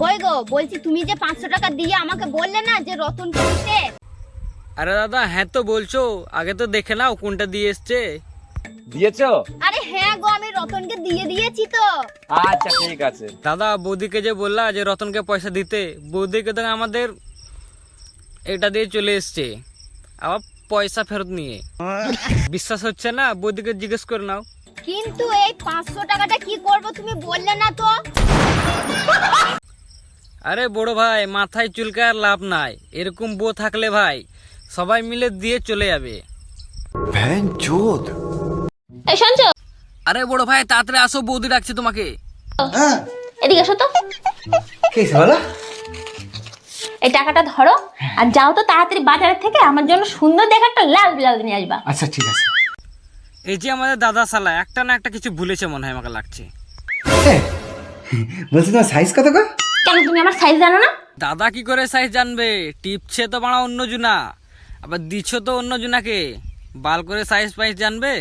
কই গো, বলছি তুমি যে 500 টাকা দিয়ে আমাকে বললে না যে রতনকে দিতে। আরে দাদা হ্যাঁ তো বলছো, আগে তো দেখে নাও কোনটা দিয়ে এসছে। দিয়েছো? আরে হ্যাঁ গো, আমি রতনকে দিয়ে দিয়েছি তো। আচ্ছা ঠিক আছে। দাদা বৌদিকে যে বললা যে রতনকে পয়সা দিতে, বৌদিকে তো আমাদের এটা দিয়ে চলে এসছে, আবার পয়সা ফেরত নিয়ে। বিশ্বাস হচ্ছে না? বৌদিকে জিজ্ঞেস করে নাও। কিন্তু এই 500 টাকাটা কি করব তুমি বললে না তো। আরে বড় ভাই, মাথায় চুলকে আর লাভ নাই, এরকম বউ থাকলে ভাই সবাই মিলে দিয়ে চলে যাবে। এই শুনছো? আরে বড় ভাই তাড়াতাড়ি আসো, বৌদি ডাকছে তোমাকে। এদিকে এসো তো। এই টাকাটা ধরো আর যাও তো তাড়াতাড়ি বাজারের থেকে আমার জন্য সুন্দর দেখে একটা লাল ব্লাউজ নিয়ে আসবা। আচ্ছা ঠিক আছে। এই যে আমাদের দাদা শালা একটা না একটা কিছু ভুলেছে মনে হয়, আমাকে লাগছে। বলছি তোমার সাইজ কত গো? কেন তুমি আমার সাইজ জানো না? দাদা কি করে সাইজ জানবে? টিপছে তো বাড়া অন্য জুনা, আবার দিচ্ছ তো অন্য জুনাকে, বাল করে সাইজ পাইজ জানবে।